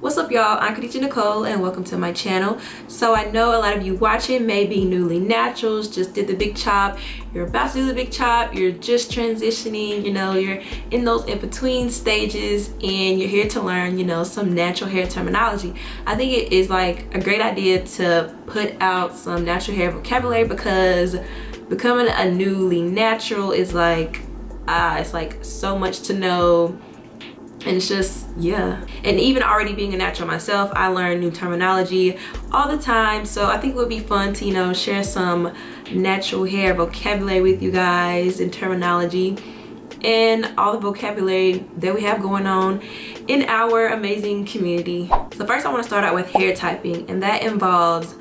What's up, y'all? I'm Kadijah Nicole and welcome to my channel. So I know a lot of you watching may be newly naturals, just did the big chop, you're about to do the big chop, you're just transitioning, you know, you're in those in-between stages and you're here to learn, you know, some natural hair terminology. I think it is like a great idea to put out some natural hair vocabulary because becoming a newly natural is like, it's like so much to know. And it's just, yeah. And even already being a natural myself, I learn new terminology all the time. So I think it would be fun to, you know, share some natural hair vocabulary with you guys and terminology and all the vocabulary that we have going on in our amazing community. So first I want to start out with hair typing, and that involves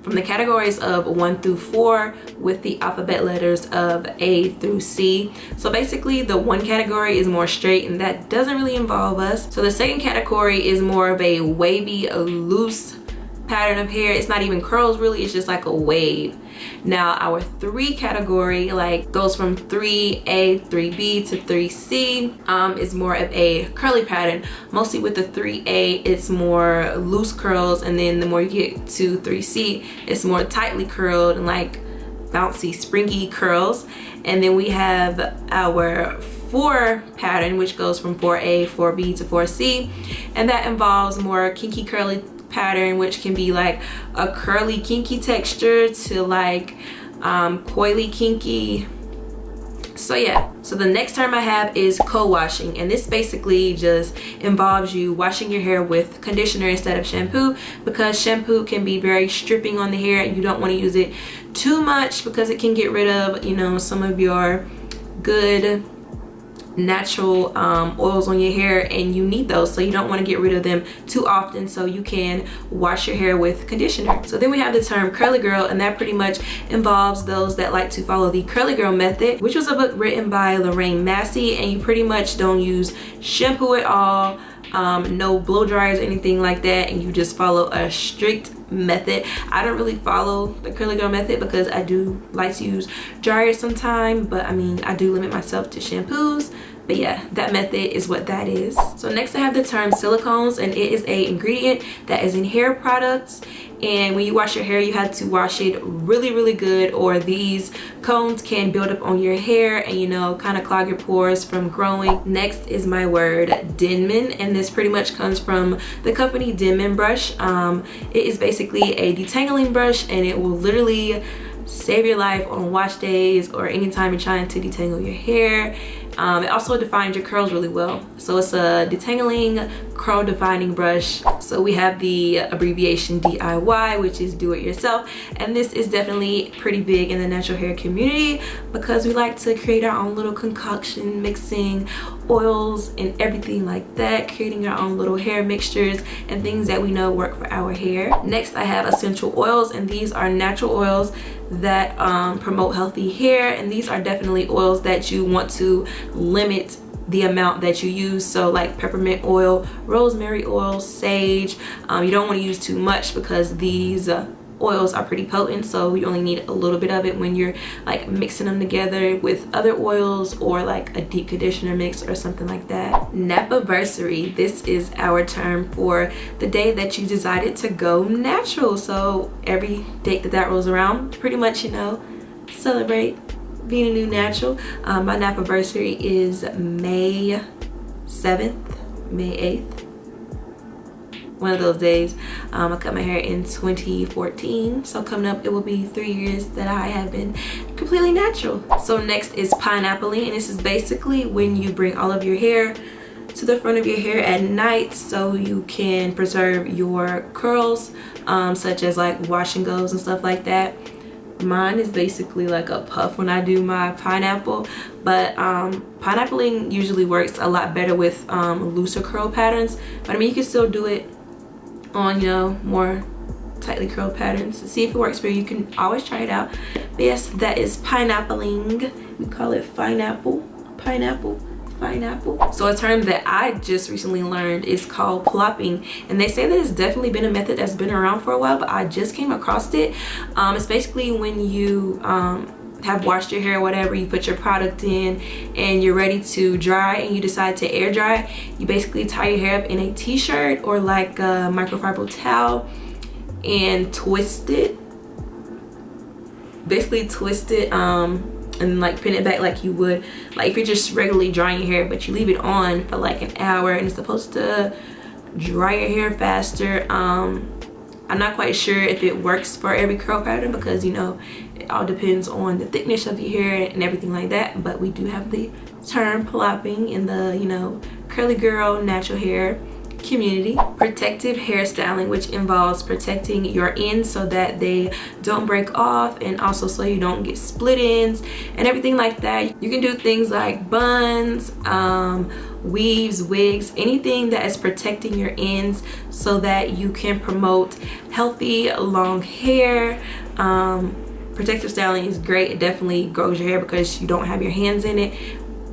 from the categories of 1 through 4 with the alphabet letters of A through C. So basically the 1 category is more straight and that doesn't really involve us. So the 2nd category is more of a wavy, a loose pattern of hair. It's not even curls really, it's just like a wave. Now our 3 category like goes from 3A, 3B to 3C, is more of a curly pattern. Mostly with the 3A it's more loose curls, and then the more you get to 3C it's more tightly curled and like bouncy springy curls. And then we have our 4 pattern, which goes from 4A, 4B to 4C, and that involves more kinky curly pattern, which can be like a curly kinky texture to like coily kinky. So yeah, so the next term I have is co-washing, and this basically just involves you washing your hair with conditioner instead of shampoo, because shampoo can be very stripping on the hair and you don't want to use it too much because it can get rid of, you know, some of your good natural oils on your hair, and you need those, so you don't want to get rid of them too often, so you can wash your hair with conditioner. So then we have the term curly girl, and that pretty much involves those that like to follow the curly girl method, which was a book written by Lorraine Massey, and you pretty much don't use shampoo at all, no blow dryers or anything like that, and you just follow a strict method. I don't really follow the curly girl method because I do like to use dryers sometimes, but I mean I do limit myself to shampoos. But yeah, that method is what that is. So next I have the term silicones, and it is a ingredient that is in hair products, and when you wash your hair you have to wash it really good, or these cones can build up on your hair and, you know, kind of clog your pores from growing. Next is my word Denman, and this pretty much comes from the company Denman brush. It is basically a detangling brush, and it will literally save your life on wash days or anytime you're trying to detangle your hair. It also defines your curls really well. So it's a detangling curl defining brush. So we have the abbreviation DIY, which is do it yourself, and this is definitely pretty big in the natural hair community because we like to create our own little concoction, mixing oils and everything like that, creating our own little hair mixtures and things that we know work for our hair. Next I have essential oils, and these are natural oils that promote healthy hair, and these are definitely oils that you want to limit the amount that you use. So like peppermint oil, rosemary oil, sage, you don't want to use too much because these oils are pretty potent, so you only need a little bit of it when you're like mixing them together with other oils or like a deep conditioner mix or something like that. Napaversary, this is our term for the day that you decided to go natural. So every date that rolls around, pretty much, you know, celebrate being a new natural. My Napaversary is May 7th, May 8th. One of those days. I cut my hair in 2014, so coming up it will be 3 years that I have been completely natural. So next is pineappling, and this is basically when you bring all of your hair to the front of your hair at night so you can preserve your curls, such as like wash and goes and stuff like that. Mine is basically like a puff when I do my pineapple, but pineappling usually works a lot better with looser curl patterns, but I mean you can still do it on, you know, more tightly curled patterns to see if it works for you. You can always try it out. But yes, that is pineappling. We call it pineapple. So a term that I just recently learned is called plopping, and they say that it's definitely been a method that's been around for a while, but I just came across it. It's basically when you have washed your hair or whatever, you put your product in and you're ready to dry and you decide to air dry, you basically tie your hair up in a t-shirt or like a microfiber towel and twist it. Basically twist it and like pin it back like you would like if you're just regularly drying your hair, but you leave it on for like an hour and it's supposed to dry your hair faster. I'm not quite sure if it works for every curl pattern because, you know, it all depends on the thickness of your hair and everything like that, but we do have the term plopping in the, you know, curly girl natural hair community. Protective hairstyling, which involves protecting your ends so that they don't break off and also so you don't get split ends and everything like that. You can do things like buns, weaves, wigs, anything that is protecting your ends so that you can promote healthy long hair. Protective styling is great. It definitely grows your hair because you don't have your hands in it.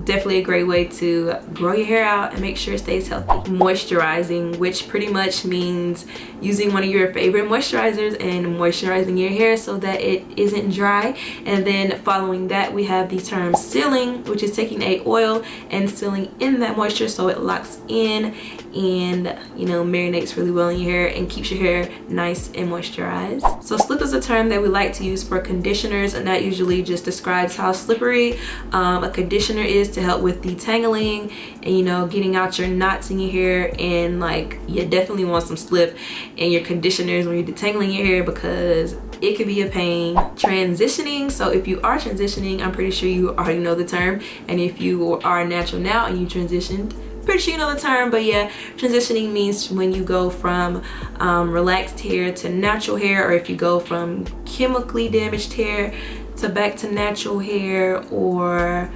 Definitely a great way to grow your hair out and make sure it stays healthy. Moisturizing, which pretty much means using one of your favorite moisturizers and moisturizing your hair so that it isn't dry. And then following that, we have the term sealing, which is taking a oil and sealing in that moisture so it locks in and, you know, marinates really well in your hair and keeps your hair nice and moisturized. So slip is a term that we like to use for conditioners, and that usually just describes how slippery a conditioner is to help with detangling and, you know, getting out your knots in your hair. And like, you definitely want some slip in your conditioners when you're detangling your hair because it can be a pain. Transitioning, so if you are transitioning, I'm pretty sure you already know the term, and if you are natural now and you transitioned, pretty sure you know the term. But yeah, transitioning means when you go from relaxed hair to natural hair, or if you go from chemically damaged hair to back to natural hair, or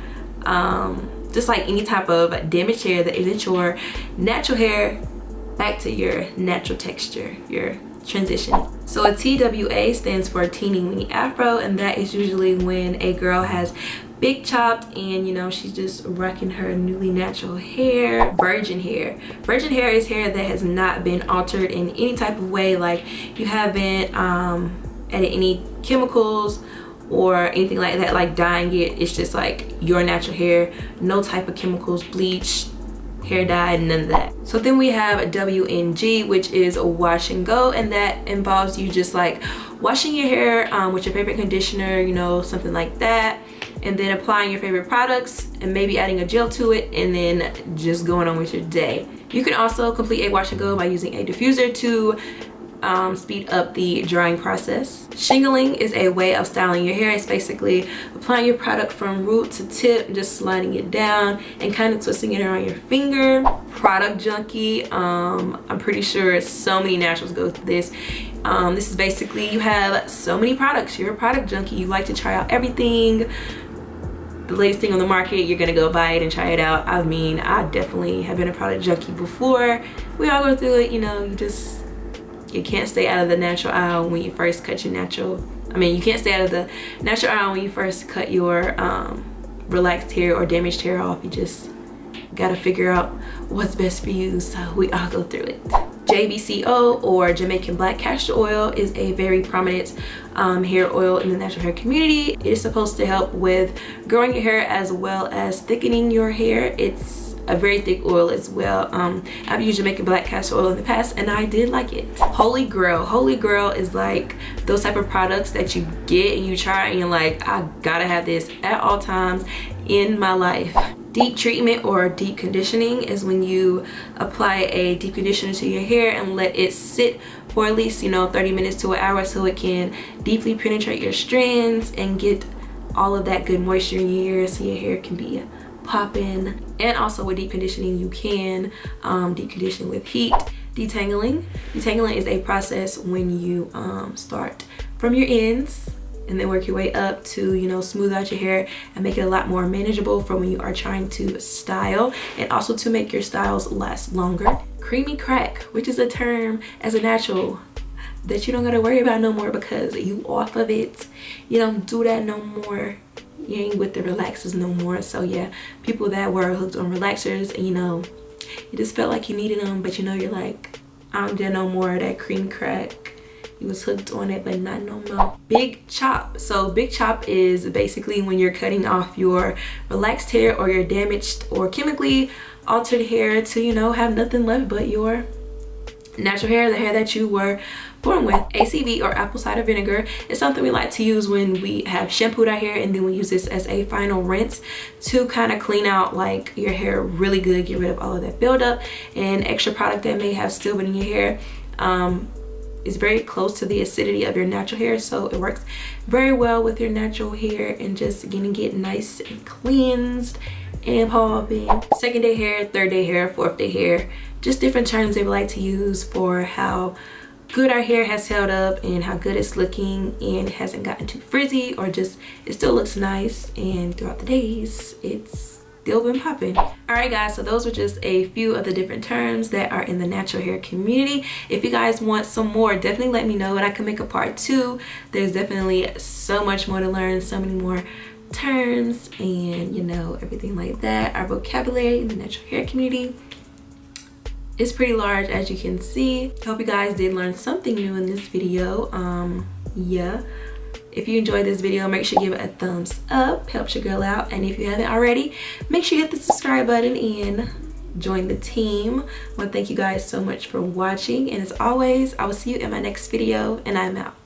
just like any type of damaged hair that isn't your natural hair back to your natural texture, your transition. So a TWA stands for teeny weeny afro, and that is usually when a girl has big chopped and, you know, she's just rocking her newly natural hair. Virgin hair. Virgin hair is hair that has not been altered in any type of way, like you haven't added any chemicals or anything like that, like dyeing it. It's just like your natural hair, no type of chemicals, bleach, hair dye, none of that. So then we have a WNG, which is a wash and go, and that involves you just like washing your hair with your favorite conditioner, you know, something like that, and then applying your favorite products and maybe adding a gel to it and then just going on with your day. You can also complete a wash and go by using a diffuser to speed up the drying process. Shingling is a way of styling your hair. It's basically applying your product from root to tip, just sliding it down and kind of twisting it around your finger. Product junkie, I'm pretty sure so many naturals go through this. This is basically, you have so many products, you're a product junkie, you like to try out everything. The latest thing on the market, you're gonna go buy it and try it out. I mean, I definitely have been a product junkie before. We all go through it, you know. You can't stay out of the natural aisle when you first cut your natural, you can't stay out of the natural aisle when you first cut your relaxed hair or damaged hair off. You just gotta figure out what's best for you, so we all go through it. JBCO, or Jamaican Black Castor Oil, is a very prominent hair oil in the natural hair community. It is supposed to help with growing your hair as well as thickening your hair. It's a very thick oil as well. I've used Jamaican Black Castor Oil in the past and I did like it. Holy Grail. Holy Grail is like those type of products that you get and you try and you're like, I gotta have this at all times in my life. Deep treatment or deep conditioning is when you apply a deep conditioner to your hair and let it sit for at least, 30 minutes to an hour so it can deeply penetrate your strands and get all of that good moisture in your hair so your hair can be popping. And also with deep conditioning, you can deep condition with heat. Detangling. Detangling is a process when you start from your ends and then work your way up to, smooth out your hair and make it a lot more manageable for when you are trying to style, and also to make your styles last longer. Creamy crack, which is a term as a natural that you don't gotta worry about no more because you off of it. You don't do that no more. You ain't with the relaxers no more. So yeah, people that were hooked on relaxers and you just felt like you needed them, but you're like, I don't do no more of that creamy crack. you was hooked on it, but not no more. Big chop. So big chop is basically when you're cutting off your relaxed hair or your damaged or chemically altered hair to, you know, have nothing left but your natural hair, the hair that you were born with. ACV, or apple cider vinegar, is something we like to use when we have shampooed our hair, and then we use this as a final rinse to kind of clean out like your hair really good, get rid of all of that buildup and extra product that may have still been in your hair. It's very close to the acidity of your natural hair, so it works very well with your natural hair and just getting it nice and cleansed and popping. Second day hair, third day hair, fourth day hair, just different terms they would like to use for how good our hair has held up and how good it's looking and it hasn't gotten too frizzy, or just it still looks nice and throughout the days it's still been popping. All right guys, so those were just a few of the different terms that are in the natural hair community. If you guys want some more, definitely let me know and I can make a part 2. There's definitely so much more to learn, so many more terms and, you know, everything like that. Our vocabulary in the natural hair community is pretty large, as you can see. I hope you guys did learn something new in this video. Yeah, if you enjoyed this video, make sure you give it a thumbs up, helps your girl out. And if you haven't already, make sure you hit the subscribe button and join the team. I want to thank you guys so much for watching, and as always, I will see you in my next video, and I'm out.